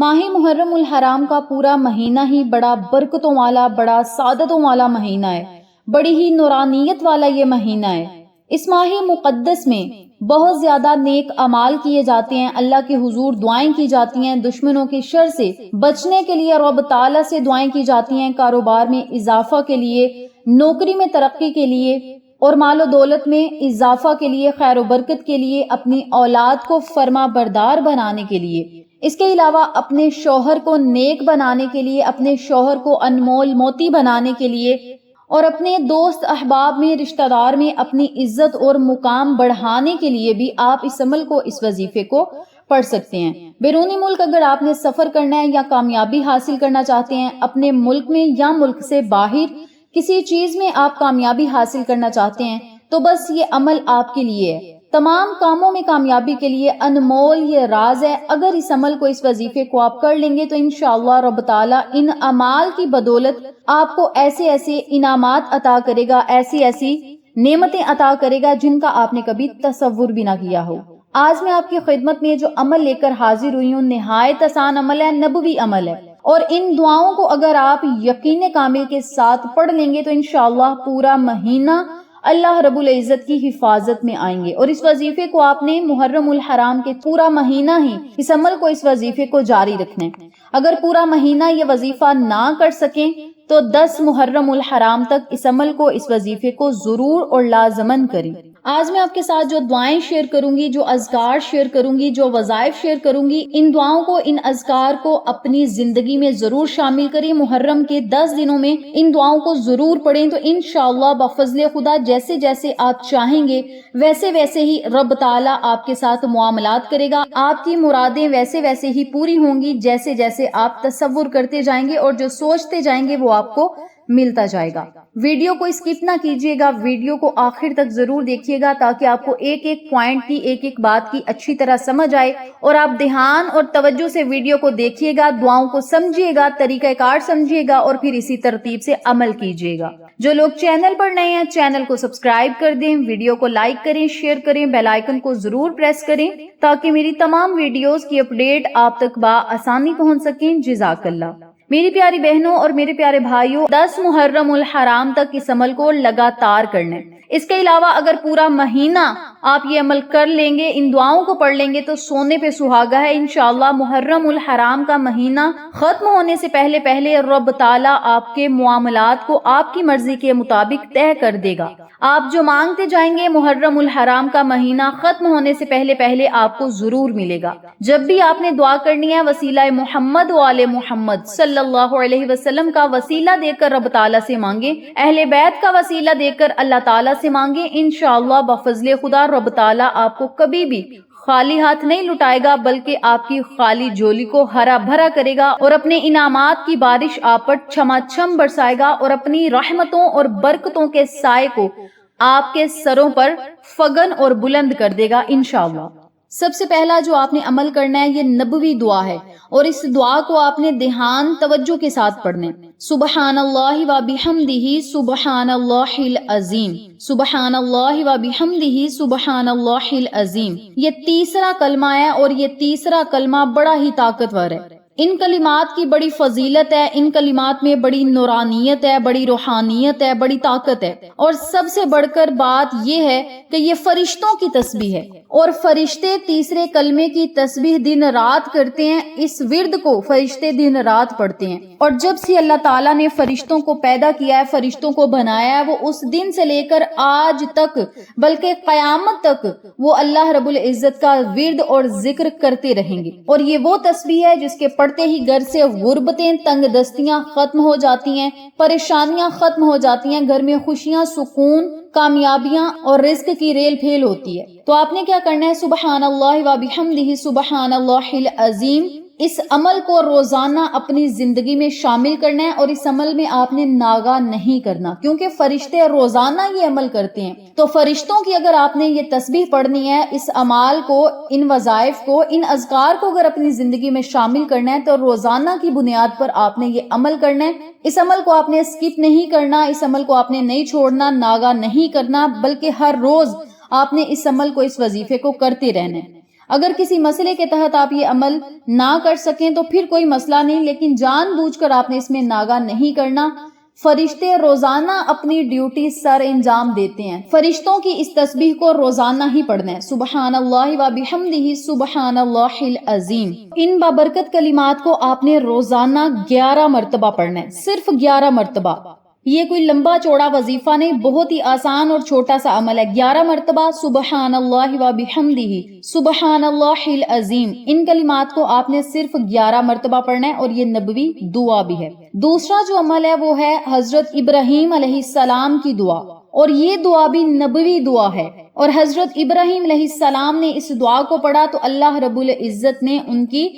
ماہ محرم الحرام کا پورا مہینہ ہی بڑا برکتوں والا، بڑا سعادتوں والا مہینہ ہے، بڑی ہی نورانیت والا یہ مہینہ ہے۔ اس ماہ مقدس میں بہت زیادہ نیک اعمال کیے جاتے ہیں، اللہ کے حضور دعائیں کی جاتی ہیں، دشمنوں کے شر سے بچنے کے لیے رب تعالیٰ سے دعائیں کی جاتی ہیں، کاروبار میں اضافہ کے لیے، نوکری میں ترقی کے لیے اور مال و دولت میں اضافہ کے لیے، خیر و برکت کے لیے، اپنی اولاد کو فرما بردار بنانے کے لیے، اس کے علاوہ اپنے شوہر کو نیک بنانے کے لیے، اپنے شوہر کو انمول موتی بنانے کے لیے اور اپنے دوست احباب میں، رشتہ دار میں اپنی عزت اور مقام بڑھانے کے لیے بھی آپ اس عمل کو، اس وظیفے کو پڑھ سکتے ہیں۔ بیرونی ملک اگر آپ نے سفر کرنا ہے یا کامیابی حاصل کرنا چاہتے ہیں، اپنے ملک میں یا ملک سے باہر کسی چیز میں آپ کامیابی حاصل کرنا چاہتے ہیں تو بس یہ عمل آپ کے لیے ہے۔ تمام کاموں میں کامیابی کے لیے انمول یہ راز ہے۔ اگر اس عمل کو، اس وظیفے کو آپ کر لیں گے تو انشاءاللہ رب تعالیٰ ان اعمال کی بدولت آپ کو ایسے ایسے انعامات عطا کرے گا، ایسی ایسی نعمتیں عطا کرے گا جن کا آپ نے کبھی تصور بھی نہ کیا ہو۔ آج میں آپ کی خدمت میں جو عمل لے کر حاضر ہوئی ہوں، نہایت آسان عمل ہے، نبوی عمل ہے، اور ان دعاؤں کو اگر آپ یقین کامل کے ساتھ پڑھ لیں گے تو انشاءاللہ پورا مہینہ اللہ رب العزت کی حفاظت میں آئیں گے۔ اور اس وظیفے کو آپ نے محرم الحرام کے پورا مہینہ ہی اس عمل کو، اس وظیفے کو جاری رکھنا ہے۔ اگر پورا مہینہ یہ وظیفہ نہ کر سکیں تو 10 محرم الحرام تک اس عمل کو، اس وظیفے کو ضرور اور لازماً کریں۔ آج میں آپ کے ساتھ جو دعائیں شیئر کروں گی، جو اذکار شیئر کروں گی، جو وظائف شیئر کروں گی، ان دعاؤں کو، ان اذکار کو اپنی زندگی میں ضرور شامل کریں۔ محرم کے 10 دنوں میں ان دعاؤں کو ضرور پڑھیں تو انشاءاللہ بفضل خدا جیسے جیسے آپ چاہیں گے ویسے ویسے ہی رب تعالیٰ آپ کے ساتھ معاملات کرے گا۔ آپ کی مرادیں ویسے ویسے ہی پوری ہوں گی جیسے جیسے آپ تصور کرتے جائیں گے، اور جو سوچتے جائیں گے وہ آپ کو ملتا جائے گا۔ ویڈیو کو اسکپ نہ کیجیے گا، ویڈیو کو آخر تک ضرور دیکھیے گا تاکہ آپ کو ایک ایک پوائنٹ کی، ایک ایک بات کی اچھی طرح سمجھ آئے، اور آپ دھیان اور توجہ سے ویڈیو کو دیکھیے گا، دعاؤں کو سمجھیے گا، طریقہ کار سمجھیے گا اور پھر اسی ترتیب سے عمل کیجیے گا۔ جو لوگ چینل پر نئے ہیں چینل کو سبسکرائب کر دیں، ویڈیو کو لائک کریں، شیئر کریں، بیل آئیکن کو ضرور پریس کریں تاکہ میری تمام ویڈیوز کی اپڈیٹ آپ تک بآسانی پہنچ سکیں۔ جزاک اللہ۔ میری پیاری بہنوں اور میرے پیارے بھائیوں، 10 محرم الحرام تک اس عمل کو لگاتار کرنا ہے۔ اس کے علاوہ اگر پورا مہینہ آپ یہ عمل کر لیں گے، ان دعاؤں کو پڑھ لیں گے تو سونے پہ سہاگا ہے۔ انشاءاللہ محرم الحرام کا مہینہ ختم ہونے سے پہلے پہلے رب تعالیٰ آپ کے معاملات کو آپ کی مرضی کے مطابق طے کر دے گا۔ آپ جو مانگتے جائیں گے محرم الحرام کا مہینہ ختم ہونے سے پہلے پہلے آپ کو ضرور ملے گا۔ جب بھی آپ نے دعا کرنی ہے وسیلہ محمد و آل محمد صلی اللہ علیہ وسلم کا وسیلہ دے کر رب تعالیٰ سے مانگیں، اہل بیت کا وسیلہ دے کر اللہ تعالیٰ سے مانگیں۔ انشاءاللہ بفضل خدا رب تعالیٰ آپ کو کبھی بھی خالی ہاتھ نہیں لٹائے گا بلکہ آپ کی خالی جولی کو ہرا بھرا کرے گا اور اپنے انعامات کی بارش آپ پر چھما چھم برسائے گا اور اپنی رحمتوں اور برکتوں کے سائے کو آپ کے سروں پر فگن اور بلند کر دے گا انشاءاللہ۔ سب سے پہلا جو آپ نے عمل کرنا ہے یہ نبوی دعا ہے، اور اس دعا کو آپ نے دھیان توجہ کے ساتھ پڑھنا ہے۔ سبحان اللہ و بحمدہ سبحان اللہ العظیم، سبحان اللہ و بحمدہ سبحان اللہ العظیم۔ یہ تیسرا کلمہ ہے اور یہ تیسرا کلمہ بڑا ہی طاقتور ہے۔ ان کلمات کی بڑی فضیلت ہے، ان کلمات میں بڑی نورانیت ہے، بڑی روحانیت ہے، بڑی طاقت ہے، اور سب سے بڑھ کر بات یہ ہے کہ یہ فرشتوں کی تسبیح ہے، اور فرشتے تیسرے کلمے کی تسبیح دن رات کرتے ہیں۔ اس ورد کو فرشتے دن رات پڑھتے ہیں، اور جب سے اللہ تعالیٰ نے فرشتوں کو پیدا کیا ہے، فرشتوں کو بنایا ہے، وہ اس دن سے لے کر آج تک بلکہ قیامت تک وہ اللہ رب العزت کا ورد اور ذکر کرتے رہیں گے۔ اور یہ وہ تسبیح ہے جس کے پڑھتے ہی گھر سے غربتیں، تنگ دستیاں ختم ہو جاتی ہیں، پریشانیاں ختم ہو جاتی ہیں، گھر میں خوشیاں، سکون، کامیابیاں اور رزق کی ریل پھیل ہوتی ہے۔ تو آپ نے کیا کرنا ہے؟ سبحان اللہ و بحمدہ سبحان اللہ العظیم، اس عمل کو روزانہ اپنی زندگی میں شامل کرنا ہے، اور اس عمل میں آپ نے ناغہ نہیں کرنا کیونکہ فرشتے روزانہ یہ عمل کرتے ہیں۔ تو فرشتوں کی اگر آپ نے یہ تسبیح پڑھنی ہے، اس عمال کو، ان وظائف کو، ان اذکار کو اگر اپنی زندگی میں شامل کرنا ہے تو روزانہ کی بنیاد پر آپ نے یہ عمل کرنا ہے۔ اس عمل کو آپ نے اسکپ نہیں کرنا، اس عمل کو آپ نے نہیں چھوڑنا، ناغہ نہیں کرنا، بلکہ ہر روز آپ نے اس عمل کو، اس وظیفے کو کرتے رہنا ہے۔ اگر کسی مسئلے کے تحت آپ یہ عمل نہ کر سکیں تو پھر کوئی مسئلہ نہیں، لیکن جان بوجھ کر آپ نے اس میں ناغہ نہیں کرنا۔ فرشتے روزانہ اپنی ڈیوٹی سر انجام دیتے ہیں، فرشتوں کی اس تسبیح کو روزانہ ہی پڑھنا ہے، سبحان اللہ و بحمدہ سبحان اللہ العظیم۔ ان بابرکت کلمات کو آپ نے روزانہ 11 مرتبہ پڑھنا ہے، صرف 11 مرتبہ۔ یہ کوئی لمبا چوڑا وظیفہ نہیں، بہت ہی آسان اور چھوٹا سا عمل ہے۔ 11 مرتبہ سبحان اللہ و بحمدہ سبحان اللہ العظیم، ان کلمات کو آپ نے صرف 11 مرتبہ پڑھنا ہے، اور یہ نبوی دعا بھی ہے۔ دوسرا جو عمل ہے وہ ہے حضرت ابراہیم علیہ السلام کی دعا، اور یہ دعا بھی نبوی دعا ہے، اور حضرت ابراہیم علیہ السلام نے اس دعا کو پڑھا تو اللہ رب العزت نے ان کی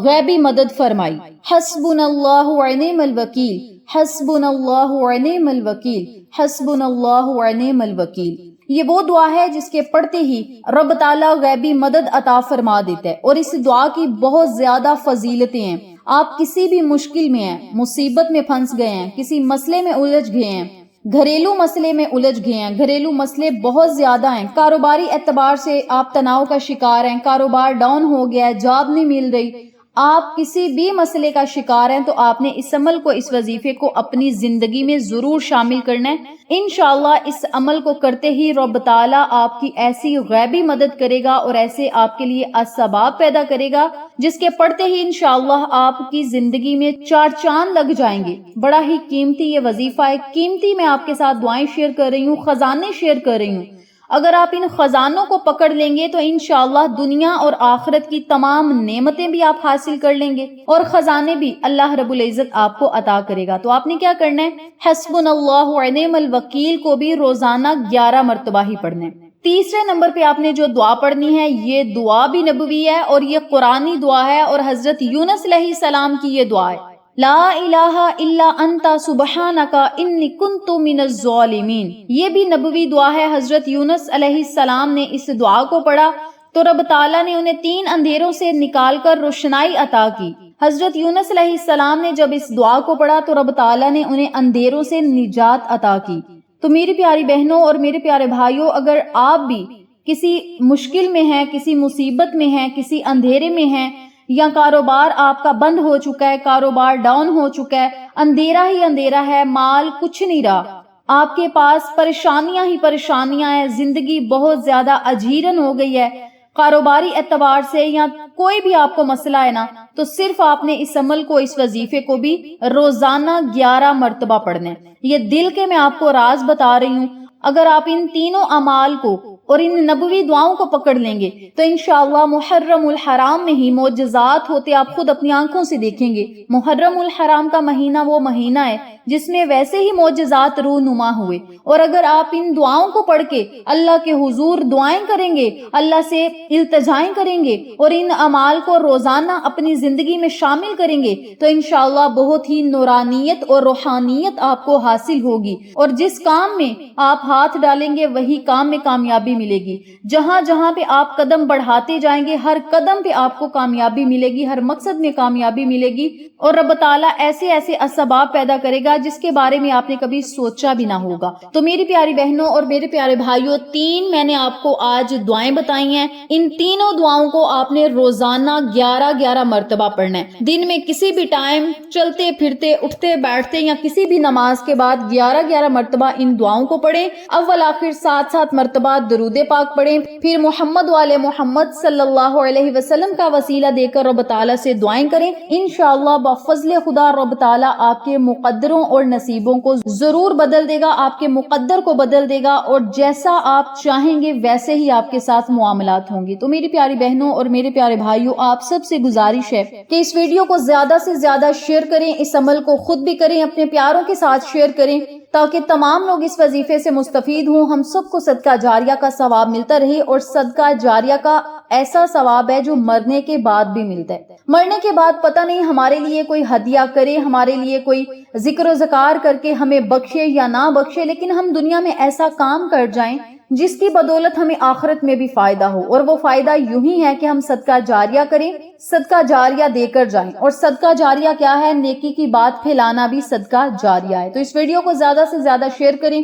غیبی مدد فرمائی۔ حسبنا اللہ و نعم الوکیل، حسبنا اللہ و نعم الوکیل، حسبنا اللہ و نعم الوکیل۔ یہ وہ دعا ہے جس کے پڑھتے ہی رب تعالیٰ غیبی مدد عطا فرما دیتا ہے، اور اس دعا کی بہت زیادہ فضیلتیں ہیں۔ آپ کسی بھی مشکل میں ہیں، مصیبت میں پھنس گئے ہیں، کسی مسئلے میں الجھ گئے ہیں، گھریلو مسئلے میں الجھ گئے ہیں، گھریلو مسئلے بہت زیادہ ہیں، کاروباری اعتبار سے آپ تناؤ کا شکار ہیں، کاروبار ڈاؤن ہو گیا ہے، جاب نہیں مل رہی، آپ کسی بھی مسئلے کا شکار ہیں، تو آپ نے اس عمل کو، اس وظیفے کو اپنی زندگی میں ضرور شامل کرنا ہے۔ انشاءاللہ اس عمل کو کرتے ہی رب تعالیٰ آپ کی ایسی غیبی مدد کرے گا اور ایسے آپ کے لیے اسباب پیدا کرے گا جس کے پڑھتے ہی انشاءاللہ آپ کی زندگی میں 4 چاند لگ جائیں گے۔ بڑا ہی قیمتی یہ وظیفہ ہے، قیمتی میں آپ کے ساتھ دعائیں شیئر کر رہی ہوں، خزانے شیئر کر رہی ہوں۔ اگر آپ ان خزانوں کو پکڑ لیں گے تو انشاءاللہ دنیا اور آخرت کی تمام نعمتیں بھی آپ حاصل کر لیں گے، اور خزانے بھی اللہ رب العزت آپ کو عطا کرے گا۔ تو آپ نے کیا کرنا ہے؟ حسبنا اللہ و نعم الوکیل کو بھی روزانہ 11 مرتبہ ہی پڑھنا ہے۔ تیسرے نمبر پہ آپ نے جو دعا پڑھنی ہے، یہ دعا بھی نبوی ہے اور یہ قرآنی دعا ہے، اور حضرت یونس علیہ السلام کی یہ دعا ہے، لا الہ الا انت سبحانک انی کنت من الظالمین۔ یہ بھی نبوی دعا ہے۔ حضرت یونس علیہ السلام نے اس دعا کو پڑھا تو رب تعالیٰ نے انہیں 3 اندھیروں سے نکال کر روشنائی عطا کی۔ حضرت یونس علیہ السلام نے جب اس دعا کو پڑھا تو رب تعالیٰ نے انہیں اندھیروں سے نجات عطا کی۔ تو میری پیاری بہنوں اور میرے پیارے بھائیوں، اگر آپ بھی کسی مشکل میں ہیں، کسی مصیبت میں ہیں، کسی اندھیرے میں ہیں، یا کاروبار آپ کا بند ہو چکا ہے، کاروبار ڈاؤن ہو چکا ہے، اندھیرا ہی اندھیرا ہے، مال کچھ نہیں رہا، آپ کے پاس پریشانیاں ہی پریشانیاں ہیں، زندگی بہت زیادہ اجیرن ہو گئی ہے کاروباری اعتبار سے، یا کوئی بھی آپ کو مسئلہ ہے نا، تو صرف آپ نے اس عمل کو، اس وظیفے کو بھی روزانہ 11 مرتبہ پڑھنا ہے۔ یہ دل کے میں آپ کو راز بتا رہی ہوں، اگر آپ ان تینوں اعمال کو اور ان نبوی دعاؤں کو پکڑ لیں گے تو انشاءاللہ محرم الحرام میں ہی معجزات ہوتے آپ خود اپنی آنکھوں سے دیکھیں گے۔ محرم الحرام کا مہینہ وہ مہینہ ہے جس میں ویسے ہی معجزات رونما ہوئے، اور اگر آپ ان دعاؤں کو پڑھ کے اللہ کے حضور دعائیں کریں گے، اللہ سے التجائیں کریں گے، اور ان اعمال کو روزانہ اپنی زندگی میں شامل کریں گے تو انشاءاللہ بہت ہی نورانیت اور روحانیت آپ کو حاصل ہوگی، اور جس کام میں آپ ہاتھ ڈالیں گے وہی کام میں کامیابی ملے گی۔ جہاں جہاں پہ آپ قدم بڑھاتے جائیں گے، ہر قدم پہ آپ کو کامیابی ملے گی، ہر مقصد میں کامیابی ملے گی، اور رب تعالیٰ ایسے ایسے اسباب پیدا کرے گا جس کے بارے میں آپ نے کبھی سوچا بھی نہ ہوگا۔ تو میری پیاری بہنوں اور میرے پیارے بھائیوں، 3 میں نے آپ کو آج دعائیں بتائی ہیں، ان تینوں دعاؤں کو آپ نے روزانہ 11 مرتبہ پڑھنا ہے۔ دن میں کسی بھی ٹائم، چلتے پھرتے، اٹھتے بیٹھتے، یا کسی بھی نماز کے بعد 11 مرتبہ ان دعاؤں کو پڑھیں۔ اول آخر 7 مرتبہ درود پاک پڑھیں، پھر محمد والے محمد صلی اللہ علیہ وسلم کا وسیلہ دے کر رب تعالیٰ سے دعائیں کریں۔ انشاءاللہ بفضل خدا رب تعالیٰ آپ کے مقدروں اور نصیبوں کو ضرور بدل دے گا، آپ کے مقدر کو بدل دے گا، اور جیسا آپ چاہیں گے ویسے ہی آپ کے ساتھ معاملات ہوں گے۔ تو میری پیاری بہنوں اور میرے پیارے بھائیوں، آپ سب سے گزارش ہے کہ اس ویڈیو کو زیادہ سے زیادہ شیئر کریں، اس عمل کو خود بھی کریں، اپنے پیاروں کے ساتھ شیئر کریں، تاکہ تمام لوگ اس وظیفے سے مستفید ہوں، ہم سب کو صدقہ جاریہ کا ثواب ملتا رہے، اور صدقہ جاریہ کا ایسا ثواب ہے جو مرنے کے بعد بھی ملتا ہے۔ مرنے کے بعد پتہ نہیں ہمارے لیے کوئی ہدیہ کرے، ہمارے لیے کوئی ذکر و ذکار کر کے ہمیں بخشے یا نہ بخشے، لیکن ہم دنیا میں ایسا کام کر جائیں جس کی بدولت ہمیں آخرت میں بھی فائدہ ہو، اور وہ فائدہ یوں ہی ہے کہ ہم صدقہ جاریہ کریں، صدقہ جاریہ دے کر جائیں۔ اور صدقہ جاریہ کیا ہے؟ نیکی کی بات پھیلانا بھی صدقہ جاریہ ہے۔ تو اس ویڈیو کو زیادہ سے زیادہ شیئر کریں،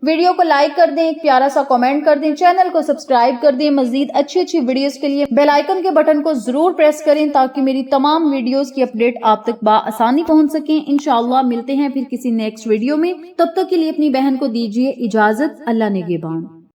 ویڈیو کو لائک کر دیں، ایک پیارا سا کامنٹ کر دیں، چینل کو سبسکرائب کر دیں۔ مزید اچھی ویڈیوز کے لیے بیل آئیکن کے بٹن کو ضرور پریس کریں تاکہ میری تمام ویڈیوز کی اپڈیٹ آپ تک بآسانی پہنچ سکیں۔ انشاءاللہ ملتے ہیں پھر کسی نیکسٹ ویڈیو میں، تب تک کے لیے اپنی بہن کو دیجیے اجازت۔ اللہ نگہبان۔